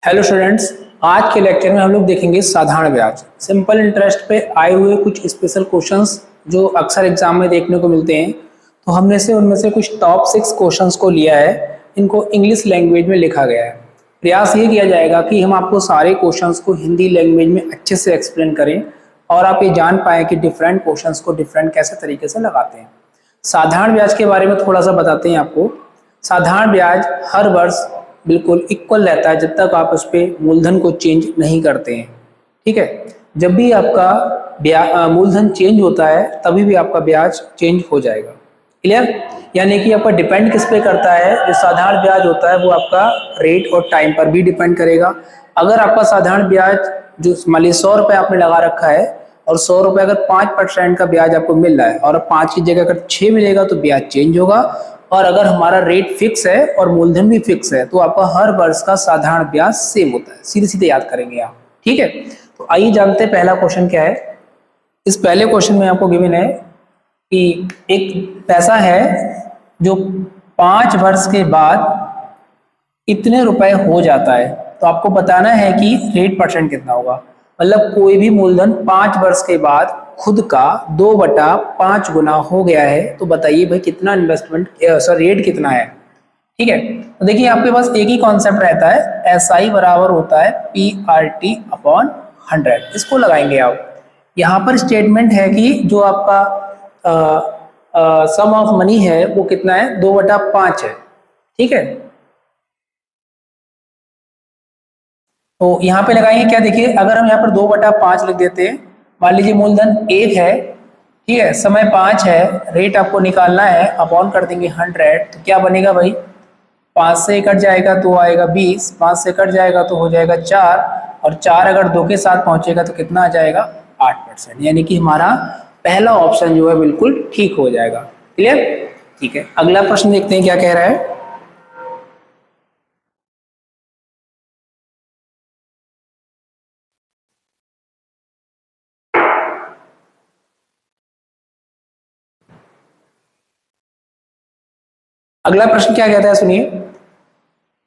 Hello students, आज के lecture में हम लोग देखेंगे साधारण ब्याज। सिंपल इंटरेस्ट पे आए हुए कुछ स्पेशल क्वेश्चंस जो अक्सर एग्जाम में देखने को मिलते हैं। तो हमने से उनमें से कुछ टॉप 6 क्वेश्चंस को लिया है, इनको इंग्लिश लैंग्वेज में लिखा गया है। प्रयास ये किया जाएगा कि हम आपको सारे क्वेश्चंस को हिंदी लैंग्वेज में अच्छे से एक्सप्लेन करें और आप ये जान पाएँ कि डिफरेंट क्वेश्चंस को डिफरेंट कैसे तरीके से लगाते हैं। साधारण ब्याज के बारे में थोड़ा सा बताते हैं आपको। साधारण ब्याज हर वर्ष बिल्कुल इक्वल रहता है जब तक आप उस पर मूलधन को चेंज नहीं करते हैं। ठीक है, जब भी आपका मूलधन चेंज होता है तभी भी आपका ब्याज चेंज हो जाएगा। क्लियर? यानी कि आपका डिपेंड किस पे करता है। जो साधारण ब्याज होता है वो आपका रेट और टाइम पर भी डिपेंड करेगा। अगर आपका साधारण ब्याज जो मान लीजिए 100 रुपये आपने लगा रखा है और 100 रुपये अगर 5% का ब्याज आपको मिल रहा है और 5 की जगह अगर 6 मिलेगा तो ब्याज चेंज होगा। और अगर हमारा रेट फिक्स है और मूलधन भी फिक्स है तो आपका हर वर्ष का साधारण ब्याज सेम होता है। सीधे सीधे याद करेंगे आप। ठीक है, तो आइए जानते हैं पहला क्वेश्चन क्या है। इस पहले क्वेश्चन में आपको गिवन है कि एक पैसा है जो 5 वर्ष के बाद इतने रुपए हो जाता है, तो आपको बताना है कि रेट परसेंट कितना होगा। मतलब कोई भी मूलधन 5 वर्ष के बाद खुद का 2/5 गुना हो गया है, तो बताइए भाई कितना इन्वेस्टमेंट रेट कितना है। ठीक है, तो देखिए आपके पास एक ही कॉन्सेप्ट रहता है, एसआई बराबर होता है PRT अपॉन 100। इसको लगाएंगे आप। यहाँ पर स्टेटमेंट है कि जो आपका सम ऑफ मनी है वो कितना है, 2/5 है। ठीक है, तो यहाँ पे लगाएंगे क्या, देखिए अगर हम यहाँ पर 2/5 लिख देते हैं, मान लीजिए मूलधन 1 है, ठीक है, समय 5 है, रेट आपको निकालना है, अपॉन कर देंगे 100। तो क्या बनेगा भाई, 5 से कट जाएगा तो आएगा 20, 5 से कट जाएगा तो हो जाएगा 4, और 4 अगर 2 के साथ पहुंचेगा तो कितना आ जाएगा, 8%। यानी कि हमारा पहला ऑप्शन जो है बिल्कुल ठीक हो जाएगा। क्लियर? ठीक है, अगला प्रश्न देखते हैं क्या कह रहा है। अगला प्रश्न क्या कहता है, सुनिए।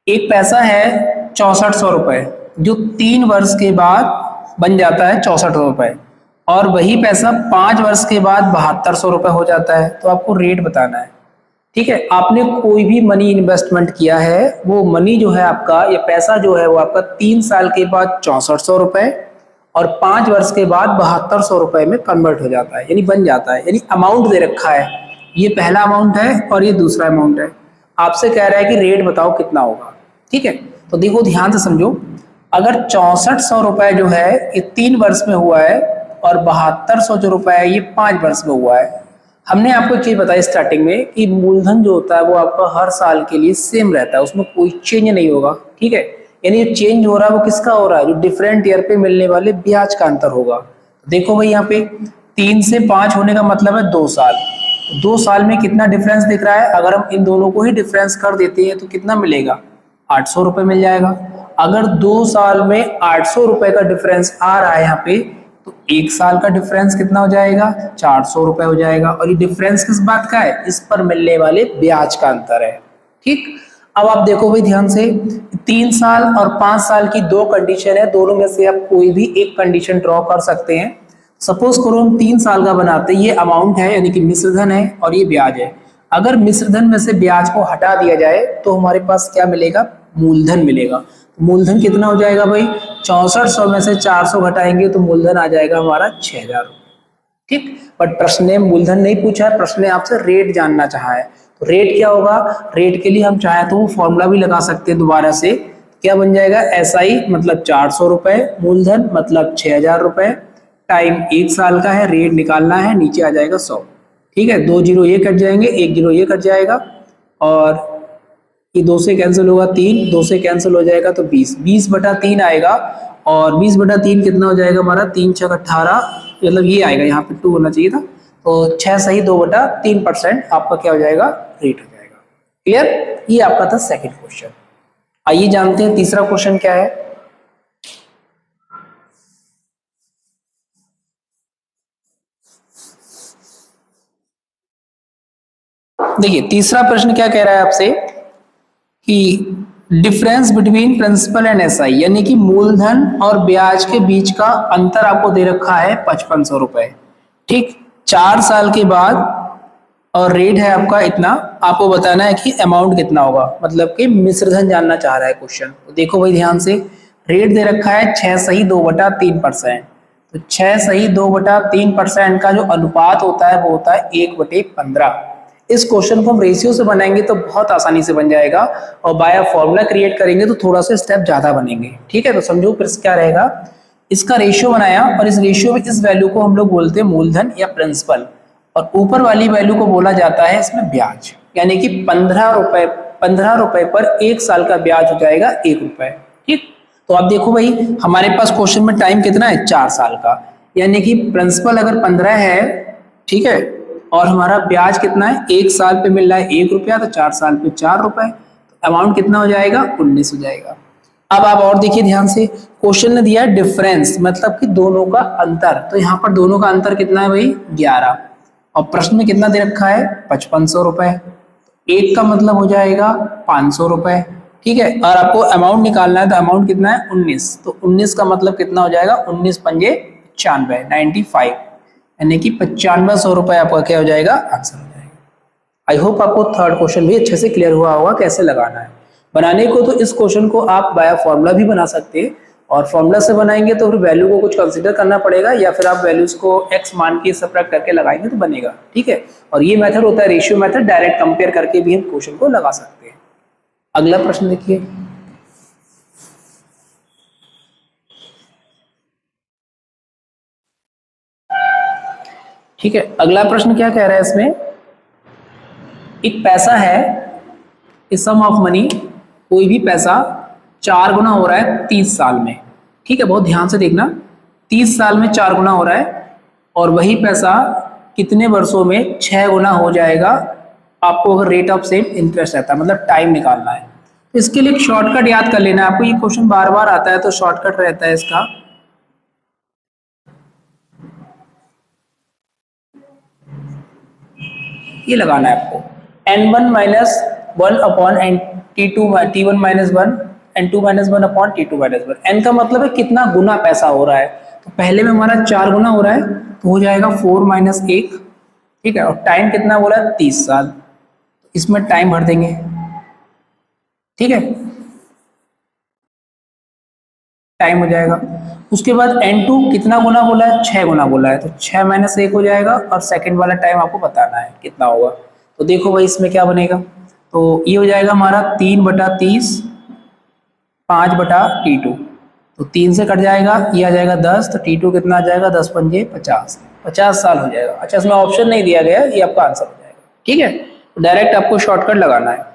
एक पैसा है 6400 रुपए जो 3 वर्ष के बाद बन जाता है 6400 रुपए, और वही पैसा 5 वर्ष के बाद 7200 रुपए हो जाता है। तो आपको रेट बताना है। ठीक है, आपने कोई भी मनी इन्वेस्टमेंट किया है, वो मनी जो है आपका, ये पैसा जो है वो आपका 3 साल के बाद 6400 रुपए और 5 वर्ष के बाद 7200 रुपए में कन्वर्ट हो जाता है, यानी बन जाता है। यानी अमाउंट दे रखा है, ये पहला अमाउंट है और ये दूसरा अमाउंट है। आपसे कह रहा है कि रेट बताओ कितना होगा। ठीक है, तो देखो ध्यान से समझो। अगर 6400 रुपए जो है ये 3 वर्ष में हुआ है और 7200 जो रुपए है ये 5 वर्ष में हुआ है। हमने आपको एक चीज बताई स्टार्टिंग में कि मूलधन जो होता है वो आपका हर साल के लिए सेम रहता है, उसमें कोई चेंज नहीं होगा। ठीक है, यानी जो चेंज हो रहा है वो किसका हो रहा है, जो डिफरेंट ईयर पे मिलने वाले ब्याज का अंतर होगा। देखो भाई यहाँ पे 3 से 5 होने का मतलब है 2 साल। 2 साल में कितना डिफरेंस दिख रहा है, अगर हम इन दोनों को ही डिफरेंस कर देते हैं तो कितना मिलेगा, 800 रुपए मिल जाएगा। अगर 2 साल में 800 रुपए का डिफरेंस आ रहा है यहाँ पे, तो 1 साल का डिफरेंस कितना हो जाएगा, 400 रुपए हो जाएगा। और ये डिफरेंस किस बात का है, इस पर मिलने वाले ब्याज का अंतर है। ठीक, अब आप देखो भाई ध्यान से, 3 साल और 5 साल की दो कंडीशन है, दोनों में से आप कोई भी एक कंडीशन ड्रॉ कर सकते हैं। सपोज करो हम 3 साल का बनाते हैं, ये अमाउंट है यानी कि मिश्रधन है और ये ब्याज है। अगर मिश्रधन में से ब्याज को हटा दिया जाए तो हमारे पास क्या मिलेगा, मूलधन मिलेगा। मूलधन कितना हो जाएगा भाई, 6400 में से 400 घटाएंगे तो मूलधन आ जाएगा हमारा 6000। ठीक, बट प्रश्न ने मूलधन नहीं पूछा है, प्रश्न ने आपसे रेट जानना चाहा है। तो रेट क्या होगा, रेट के लिए हम चाहे तो फॉर्मूला भी लगा सकते हैं दोबारा से। क्या बन जाएगा, एसआई मतलब 400 रुपए, मूलधन मतलब 6000 रुपए, टाइम 1 साल का है, रेट निकालना है, नीचे आ जाएगा 100। ठीक है, 2 जीरो ये कट जाएंगे, 1 जीरो ये कट जाएगा, और ये 2 से कैंसिल होगा, 3 2 से कैंसिल हो जाएगा तो 20, 20/3 आएगा। और 20/3 कितना हो जाएगा हमारा, 3 6 18, मतलब ये आएगा, यहाँ पे 2 होना चाहिए था, तो 6 सही 2/3% आपका क्या हो जाएगा, रेट हो जाएगा। क्लियर? ये आपका था सेकंड क्वेश्चन। आइए जानते हैं तीसरा क्वेश्चन क्या है। देखिए तीसरा प्रश्न क्या कह रहा है आपसे कि difference between principal and SI, यानी कि मूलधन और ब्याज के बीच का अंतर आपको दे रखा है 5500 रुपए। ठीक, 4 साल के बाद और रेट है आपका इतना, आपको बताना है कि अमाउंट कितना होगा, मतलब कि मिश्रधन जानना चाह रहा है क्वेश्चन। तो देखो भाई ध्यान से, रेट दे रखा है 6 सही 2/3%। तो 6 सही 2/3% का जो अनुपात होता है वो होता है 1/15। इस क्वेश्चन को हम रेशियो से बनाएंगे तो बहुत आसानी से बन जाएगा, और बाय फॉर्मूला क्रिएट करेंगे तो थोड़ा सा स्टेप ज्यादा बनेंगे। ठीक है, तो समझो फिर क्या रहेगा। इसका रेशियो बनाया, और इस रेशियो में इस वैल्यू को हम लोग बोलते हैं मूलधन या प्रिंसिपल, और ऊपर वाली वैल्यू को बोला जाता है इसमें ब्याज, यानी कि 15 रुपए पर 1 साल का ब्याज हो जाएगा 1 रुपए। ठीक, तो आप देखो भाई हमारे पास क्वेश्चन में टाइम कितना है, 4 साल का, यानी कि प्रिंसिपल अगर 15 है, ठीक है, और हमारा ब्याज कितना है, 1 साल पे मिल रहा है 1 रुपया, तो 4 साल पे 4 रुपए, तो अमाउंट कितना हो जाएगा, 19 हो जाएगा। अब आप और देखिए ध्यान से, क्वेश्चन ने दिया है डिफरेंस, मतलब कि दोनों का अंतर, तो यहाँ पर दोनों का अंतर कितना है भाई, 11, और प्रश्न में कितना दे रखा है, 5500 रुपए, एक का मतलब हो जाएगा 500 रुपए। ठीक है, और आपको अमाउंट निकालना है, तो अमाउंट कितना है 19, तो 19 का मतलब कितना हो जाएगा, 19 पंजे 95, 95, यानी कि 9500 रुपए आपका क्या हो जाएगा, आंसर हो जाएगा। आई होप आपको थर्ड क्वेश्चन भी अच्छे से क्लियर हुआ होगा कैसे लगाना है। बनाने को तो इस क्वेश्चन को आप बाय फॉर्मूला भी बना सकते हैं, और फॉर्मूला से बनाएंगे तो फिर वैल्यू को कुछ कंसीडर करना पड़ेगा, या फिर आप वैल्यूज को एक्स मान के सब्ट्रैक्ट करके लगाएंगे तो बनेगा। ठीक है, और ये मेथड होता है रेशियो मेथड, डायरेक्ट कंपेयर करके भी हम क्वेश्चन को लगा सकते हैं। अगला प्रश्न देखिए, ठीक है, अगला प्रश्न क्या कह रहा है इसमें, एक पैसा है, इस सम ऑफ मनी, कोई भी पैसा 4 गुना हो रहा है 30 साल में। ठीक है, बहुत ध्यान से देखना, 30 साल में 4 गुना हो रहा है, और वही पैसा कितने वर्षों में 6 गुना हो जाएगा, आपको अगर रेट ऑफ सेम इंटरेस्ट रहता है, मतलब टाइम निकालना है। तो इसके लिए एक शॉर्टकट याद कर लेना है आपको, ये क्वेश्चन बार बार आता है तो शॉर्टकट रहता है इसका, ये लगाना है आपको, n1 minus 1 upon t1 minus 1 n2 minus 1 upon t2 minus 1। n का मतलब है कितना गुना पैसा हो रहा है, तो पहले में हमारा 4 गुना हो रहा है, तो हो जाएगा 4 माइनस 1। ठीक है, और टाइम कितना बोला है, 30 साल, तो इसमें टाइम भर देंगे। ठीक है, टाइम हो जाएगा। उसके बाद n2 कितना गुना बोला है, 6 गुना बोला है, तो 6 माइनस 1 हो जाएगा, और सेकंड वाला टाइम आपको बताना है कितना होगा। तो देखो भाई इसमें क्या बनेगा, तो ये हो जाएगा हमारा 3/30 5/t2, तो 3 से कट जाएगा, ये आ जाएगा 10, तो t2 कितना आ जाएगा, 10 पंजे 50, 50 साल हो जाएगा। अच्छा, इसमें ऑप्शन नहीं दिया गया, ये आपका आंसर हो जाएगा। ठीक है, तो डायरेक्ट आपको शॉर्टकट लगाना है।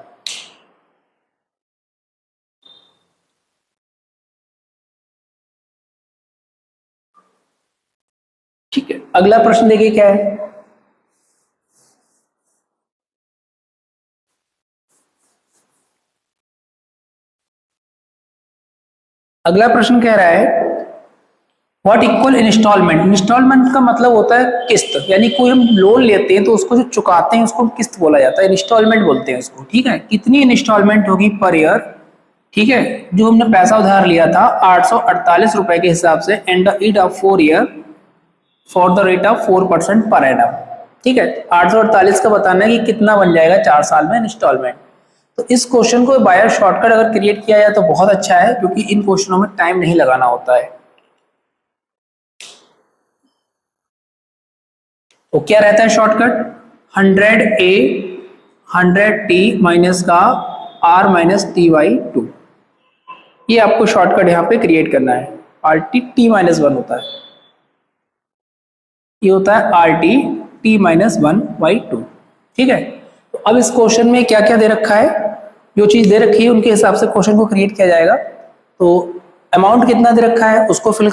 ठीक है, अगला प्रश्न देखिए क्या है, अगला प्रश्न कह रहा है व्हाट इक्वल इंस्टॉलमेंट। इंस्टॉलमेंट का मतलब होता है किस्त, यानी कोई हम लोन लेते हैं तो उसको जो चुकाते हैं उसको किस्त बोला जाता है, इंस्टॉलमेंट बोलते हैं उसको। ठीक है, कितनी इंस्टॉलमेंट होगी पर ईयर। ठीक है, जो हमने पैसा उधार लिया था 848 रुपए के हिसाब से, and the it of 4 year for the rate of 4% per annum. ठीक है, 848 का बताना है कि कितना बन जाएगा 4 साल में इंस्टॉलमेंट। तो इस क्वेश्चन को बाय शॉर्टकट अगर क्रिएट किया जाए तो बहुत अच्छा है, क्योंकि इन क्वेश्चनों में टाइम नहीं लगाना होता है। तो क्या रहता है शॉर्टकट, 100a 100t माइनस का r माइनस t/2, ये आपको शॉर्टकट यहाँ पे क्रिएट करना है। rt t-1 होता है, ये होता है rt t-1/2। ठीक है, तो अब इस क्वेश्चन में क्या क्या दे रखा है, जो चीज दे रखी है उनके हिसाब से क्वेश्चन को क्रिएट किया जाएगा। तो अमाउंट कितना दे रखा है उसको फिल